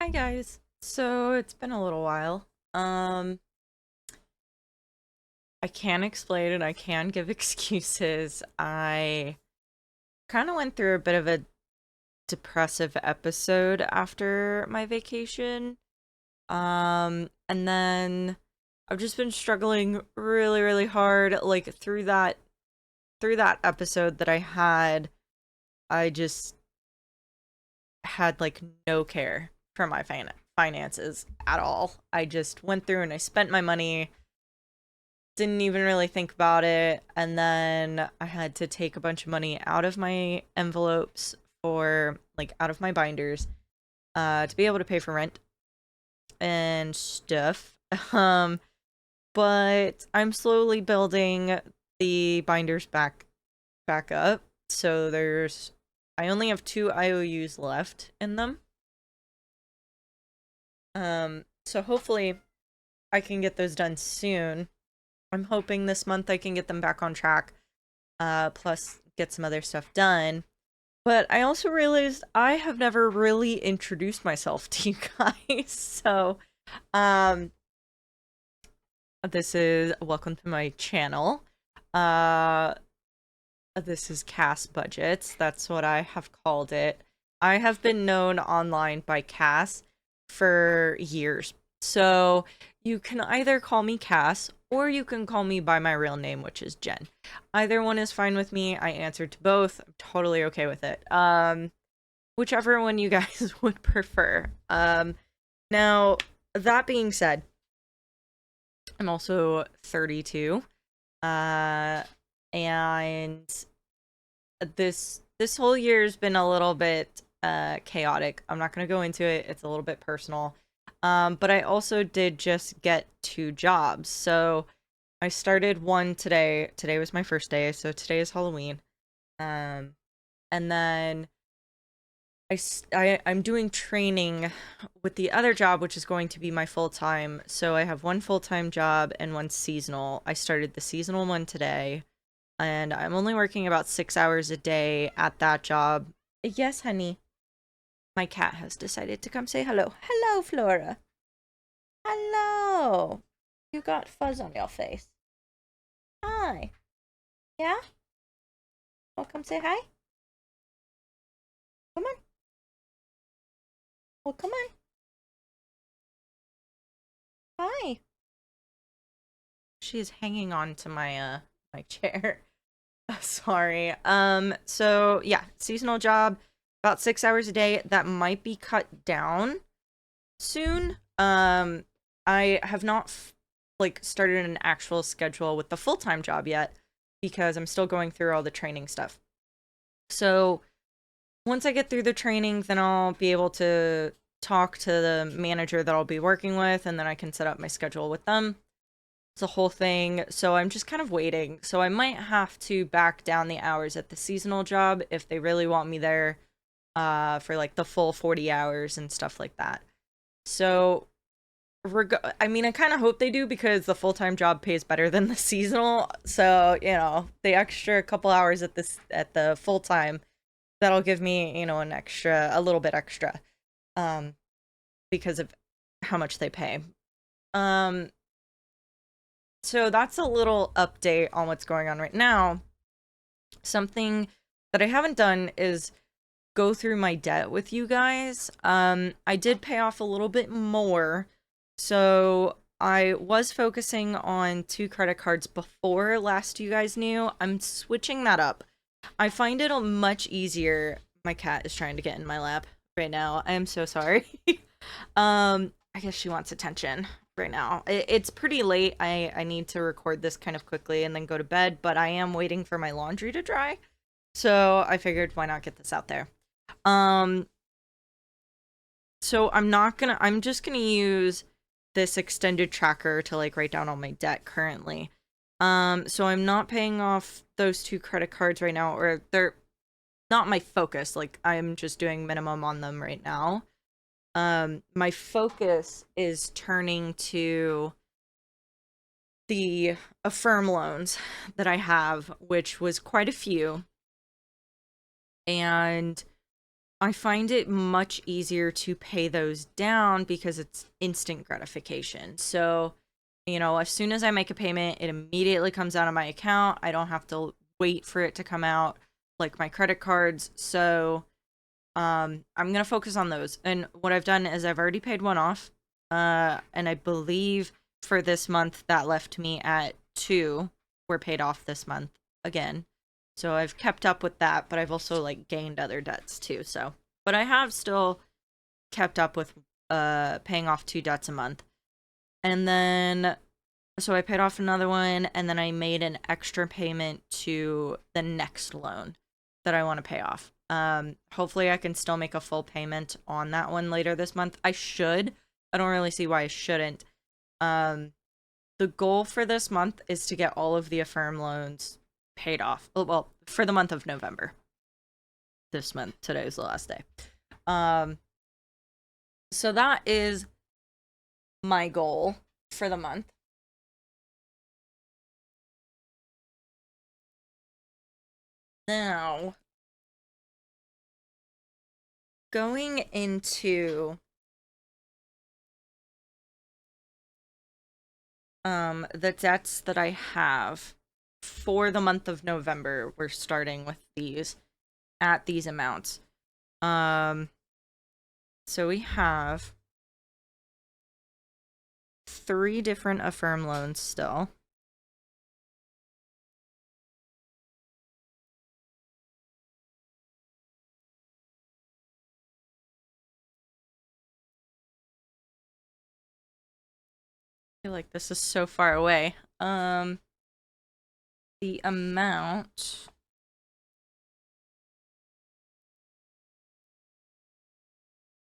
Hi guys. So it's been a little while. Um, I can explain and I can give excuses. I kind of went through a bit of a depressive episode after my vacation. And then I've just been struggling really, really hard like through that episode that I had. I just had like no care for my finances at all. I just went through and I spent my money, didn't even really think about it, and then I had to take a bunch of money out of my envelopes for like out of my binders to be able to pay for rent and stuff. Um but I'm slowly building the binders back up. So I only have 2 IOUs left in them. So hopefully I can get those done soon. I'm hoping this month I can get them back on track, plus get some other stuff done. But I also realized I have never really introduced myself to you guys. So, um, this is welcome to my channel. Uh, this is Cass Budgets. That's what I have called it. I have been known online by Cass for years. So you can either call me Cass or you can call me by my real name, which is Jen. Either one is fine with me. I answered to both. I'm totally okay with it. Whichever one you guys would prefer. Now that being said, I'm also 32. Uh, and this whole year's been a little bit chaotic. I'm not gonna go into it. It's a little bit personal. But I also did just get 2 jobs. So I started one today. Today was my first day, so today is Halloween. Um, and then I'm doing training with the other job, which is going to be my full time. So I have one full time job and one seasonal. I started the seasonal one today, and I'm only working about 6 hours a day at that job. Yes, honey. My cat has decided to come say hello. Hello, Flora. Hello. You got fuzz on your face. Hi. Yeah? Oh, come say hi. Come on. Well, come on. Hi. She's hanging on to my chair. Sorry. So yeah, seasonal job, about 6 hours a day. That might be cut down soon. I have not like started an actual schedule with the full-time job yet because I'm still going through all the training stuff. So once I get through the training, then I'll be able to talk to the manager that I'll be working with, and then I can set up my schedule with them. It's a whole thing. So I'm just kind of waiting. So I might have to back down the hours at the seasonal job if they really want me there for like the full 40 hours and stuff like that. So I mean, I kind of hope they do because the full-time job pays better than the seasonal. So, the extra couple hours at the full-time, that'll give me, a little bit extra um because of how much they pay. Um so that's a little update on what's going on right now. Something that I haven't done is go through my debt with you guys. I did pay off a little bit more. So I was focusing on 2 credit cards before last you guys knew. I'm switching that up. I find it a much easier. My cat is trying to get in my lap right now. I am so sorry. I guess she wants attention right now. It's pretty late. I need to record this kind of quickly and then go to bed, but I am waiting for my laundry to dry. So I figured why not get this out there. Um so I'm just gonna use this extended tracker to like write down all my debt currently. So I'm not paying off those 2 credit cards right now, or they're not my focus. Like I'm just doing minimum on them right now. My focus is turning to the Affirm loans that I have, which was quite a few. And I find it much easier to pay those down because it's instant gratification. So, as soon as I make a payment, it immediately comes out of my account. I don't have to wait for it to come out like my credit cards. So, I'm gonna focus on those. And what I've done is I've already paid one off. And I believe for this month that left me at two were paid off this month again. So I've kept up with that, but I've also like gained other debts too. So, but I have still kept up with paying off two debts a month. And then so I paid off another one and then I made an extra payment to the next loan that I want to pay off. Hopefully I can still make a full payment on that one later this month. I should. I don't really see why I shouldn't. The goal for this month is to get all of the Affirm loans paid off. Well, for the month of November. This month. Today is the last day. So that is my goal for the month. Now, going into the debts that I have for the month of November, we're starting with these at these amounts. So we have 3 different Affirm loans still. I feel like this is so far away. The amount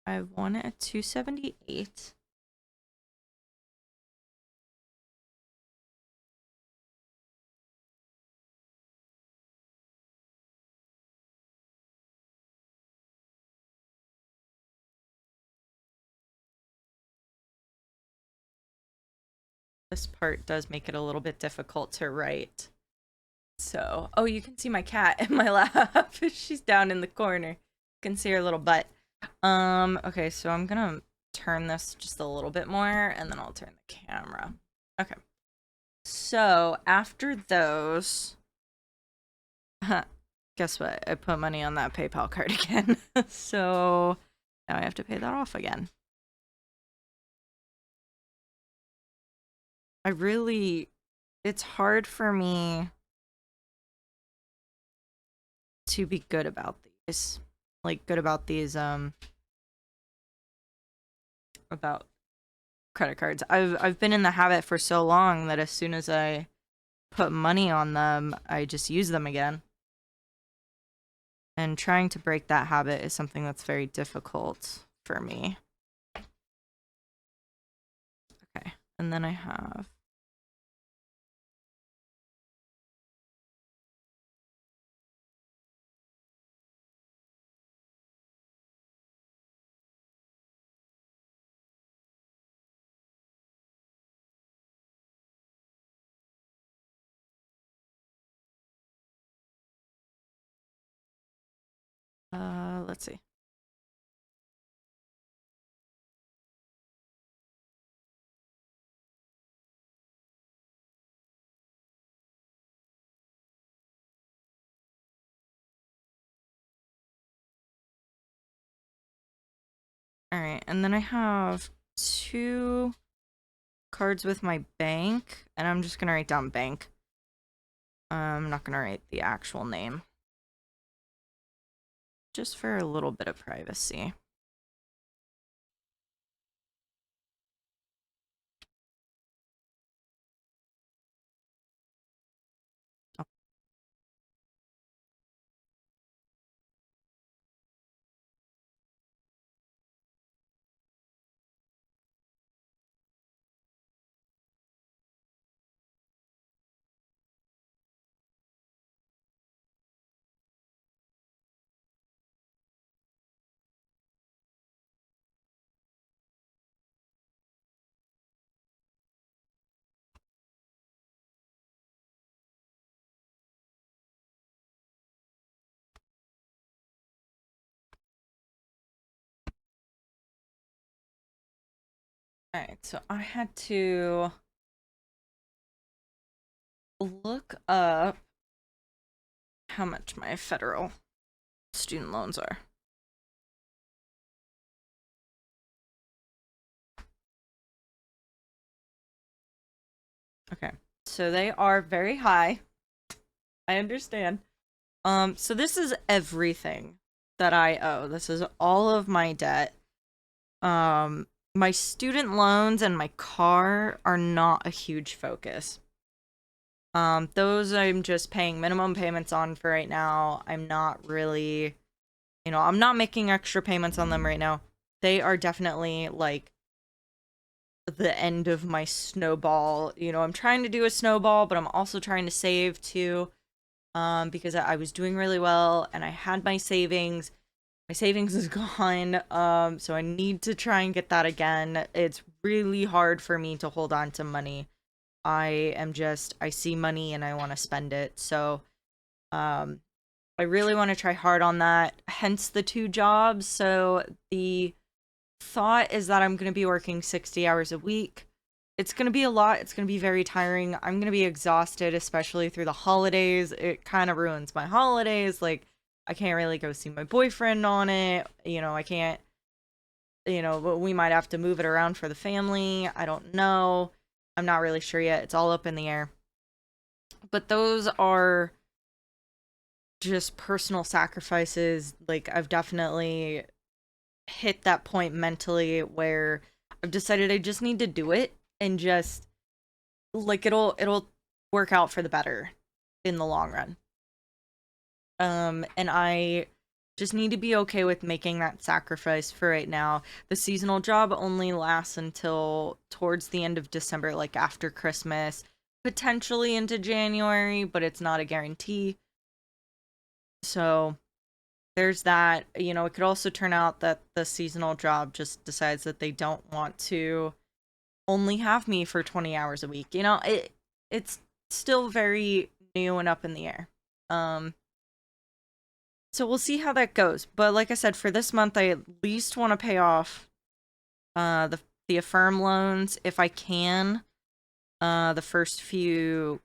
I want it at 278. This part does make it a little bit difficult to write. So, oh, you can see my cat in my lap. She's down in the corner. You can see her little butt. Okay, so I'm gonna turn this just a little bit more and then I'll turn the camera. Okay. So, after those, guess what? I put money on that PayPal card again. So, now I have to pay that off again. It's hard for me to be good about these. Like, good about these, about credit cards. I've been in the habit for so long that as soon as I put money on them, I just use them again. And trying to break that habit is something that's very difficult for me. Okay, and then I have let's see. All right, and then I have 2 cards with my bank, and I'm just gonna write down bank. I'm not gonna write the actual name. Just for a little bit of privacy. Alright, so I had to look up how much my federal student loans are. Okay, so they are very high. I understand. So this is everything that I owe. This is all of my debt. My student loans and my car are not a huge focus. Those I'm just paying minimum payments on for right now. I'm not really, I'm not making extra payments on them right now. They are definitely like the end of my snowball. I'm trying to do a snowball, but I'm also trying to save too. Because I was doing really well and I had my savings. My savings is gone. So I need to try and get that again. It's really hard for me to hold on to money. I see money and I want to spend it. So, I really want to try hard on that. Hence the 2 jobs. So the thought is that I'm going to be working 60 hours a week. It's going to be a lot. It's going to be very tiring. I'm going to be exhausted, especially through the holidays. It kind of ruins my holidays. Like, I can't really go see my boyfriend on it. I can't, we might have to move it around for the family. I don't know. I'm not really sure yet. It's all up in the air. But those are just personal sacrifices. Like, I've definitely hit that point mentally where I've decided I just need to do it and just like it'll work out for the better in the long run. And I just need to be okay with making that sacrifice for right now. The seasonal job only lasts until towards the end of December, like after Christmas, potentially into January, but it's not a guarantee. So there's that. It could also turn out that the seasonal job just decides that they don't want to only have me for 20 hours a week. It's still very new and up in the air. So we'll see how that goes. But like I said, for this month, I at least want to pay off the Affirm loans if I can. The first few,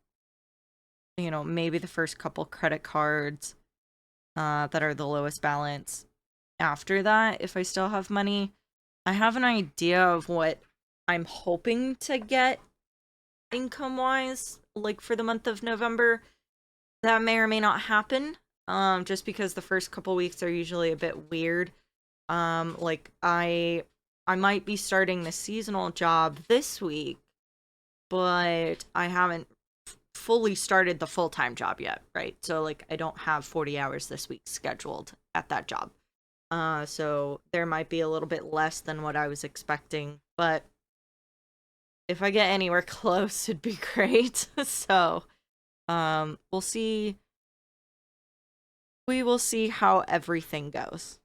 maybe the first couple credit cards that are the lowest balance. After that, if I still have money, I have an idea of what I'm hoping to get income wise, like for the month of November. That may or may not happen. Just because the first couple weeks are usually a bit weird. Like I might be starting the seasonal job this week, but I haven't fully started the full-time job yet, right? So like I don't have 40 hours this week scheduled at that job. So there might be a little bit less than what I was expecting, but if I get anywhere close, it'd be great. So, we'll see. We will see how everything goes.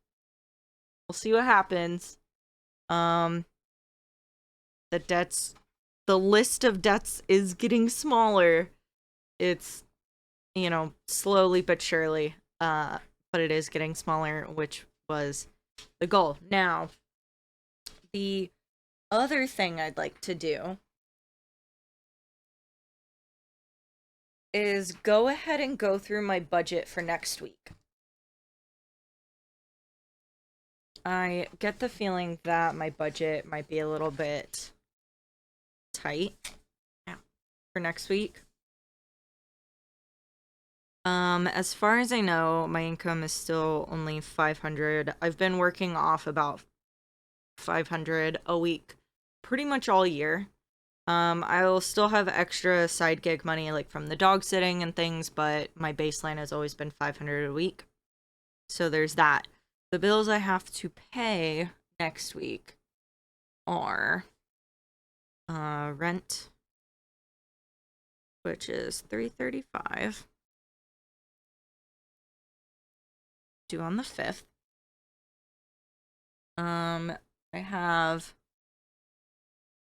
We'll see what happens. Um, the debts, the list of debts is getting smaller. It's, slowly but surely. But it is getting smaller, which was the goal. Now, the other thing I'd like to do is go ahead and go through my budget for next week. I get the feeling that my budget might be a little bit tight for next week. As far as I know, my income is still only 500. I've been working off about 500 a week pretty much all year. I'll still have extra side gig money like from the dog sitting and things, but my baseline has always been 500 a week. So there's that. The bills I have to pay next week are rent, which is $335, due on the 5th. I have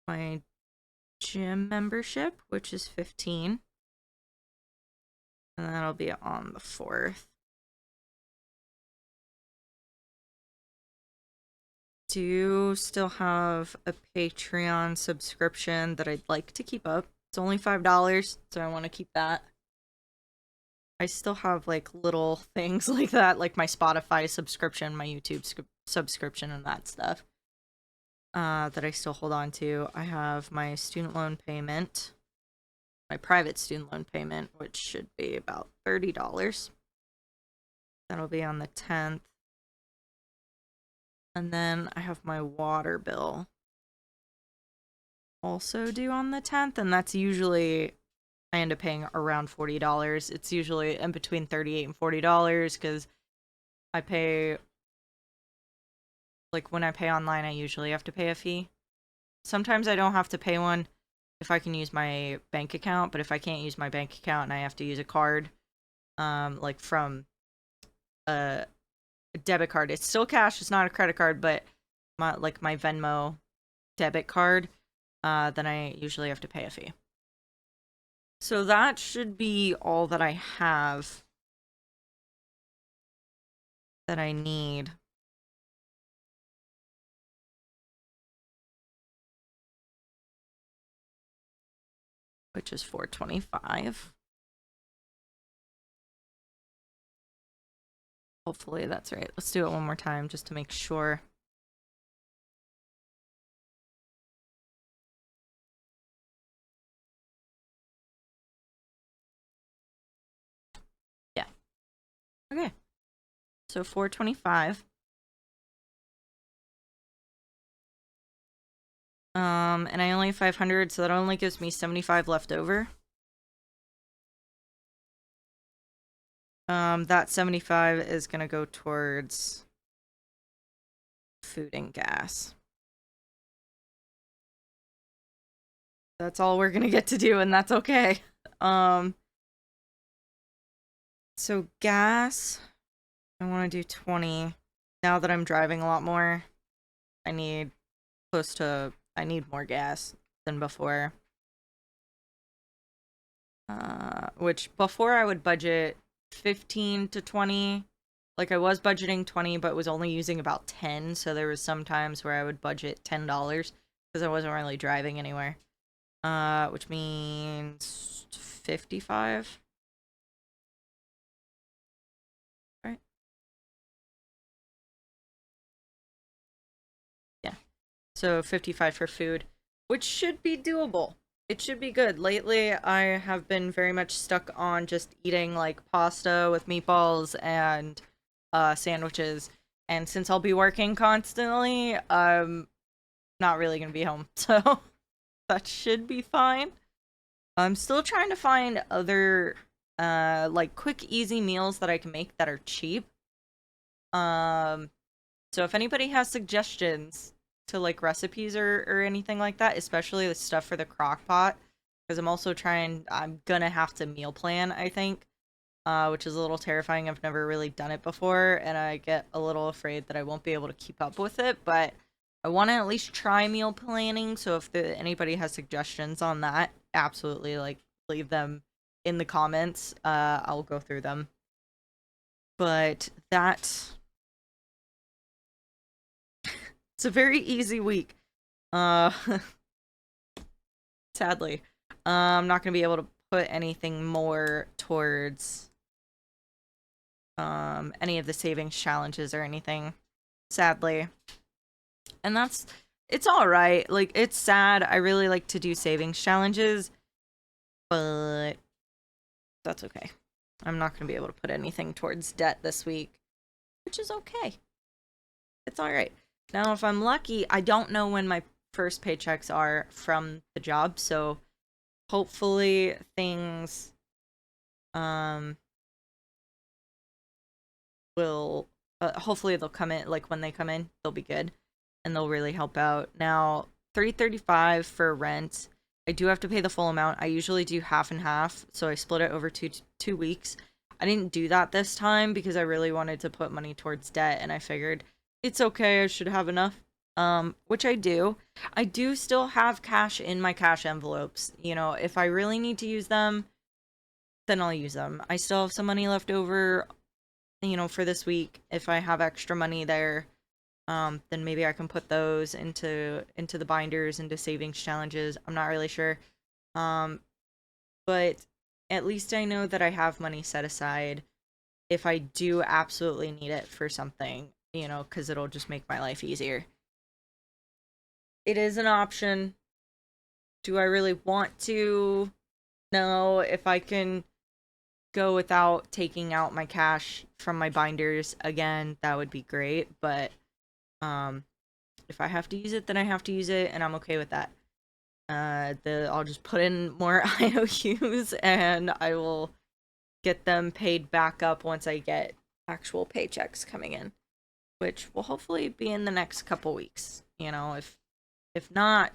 my gym membership, which is 15, and that'll be on the 4th. do still have a Patreon subscription that I'd like to keep up. It's only $5, so I want to keep that. I still have like little things like that, like my Spotify subscription, my YouTube subscription, and that stuff. That I still hold on to. I have my student loan payment, my private student loan payment, which should be about $30. That'll be on the 10th. And then I have my water bill also due on the 10th, and that's usually, I end up paying around $40. It's usually in between $38 and $40 because I pay, like when I pay online, I usually have to pay a fee. Sometimes I don't have to pay one if I can use my bank account, but if I can't use my bank account and I have to use a card, like from a debit card, it's still cash, it's not a credit card, but my Venmo debit card, then I usually have to pay a fee. So that should be all that I have that I need. Which is $425. Hopefully that's right. Let's do it one more time just to make sure. Yeah. Okay. So $425. And I only have 500, so that only gives me 75 left over. That 75 is gonna go towards food and gas. That's all we're gonna get to do, and that's okay. So gas, I want to do 20. Now that I'm driving a lot more, I need more gas than before. Which before I would budget 15 to 20. Like I was budgeting 20, but was only using about 10. So there was some times where I would budget $10 because I wasn't really driving anywhere. Which means 55. Right? Yeah. So 55 for food, which should be doable. It should be good. Lately, I have been very much stuck on just eating like pasta with meatballs and sandwiches. And since I'll be working constantly, I'm not really gonna be home. So that should be fine. I'm still trying to find other like quick, easy meals that I can make that are cheap. So if anybody has suggestions to like recipes or anything like that, especially the stuff for the crock pot, because I'm gonna have to meal plan, I think, which is a little terrifying. I've never really done it before, and I get a little afraid that I won't be able to keep up with it, but I want to at least try meal planning, so if anybody has suggestions on that, absolutely, like, leave them in the comments. I'll go through them. But that... It's a very easy week. Sadly. I'm not gonna be able to put anything more towards any of the savings challenges or anything. Sadly. And it's alright. Like, it's sad. I really like to do savings challenges, but that's okay. I'm not gonna be able to put anything towards debt this week, which is okay. It's alright. Now, if I'm lucky, I don't know when my first paychecks are from the job, so hopefully things will hopefully they'll come in, like when they come in, they'll be good and they'll really help out. Now, $335 for rent. I do have to pay the full amount. I usually do half and half, so I split it over two weeks. I didn't do that this time because I really wanted to put money towards debt, and I figured it's okay, I should have enough. Which I do. I do still have cash in my cash envelopes. You know, if I really need to use them, then I'll use them. I still have some money left over, you know, for this week if I have extra money there. then maybe I can put those into the binders, into savings challenges. I'm not really sure. But at least I know that I have money set aside if I do absolutely need it for something, because it'll just make my life easier. It is an option. Do I really want to? No, if I can go without taking out my cash from my binders again, that would be great. But if I have to use it, then I have to use it, and I'm okay with that. I'll just put in more IOUs, and I will get them paid back up once I get actual paychecks coming in, which will hopefully be in the next couple weeks. If not,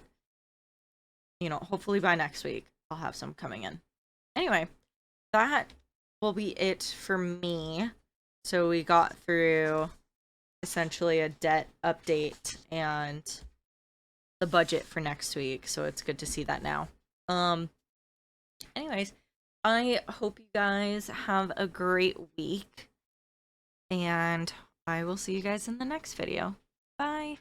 hopefully by next week I'll have some coming in. Anyway, that will be it for me. So we got through essentially a debt update and the budget for next week, so it's good to see that now. Anyways, I hope you guys have a great week, and I will see you guys in the next video. Bye.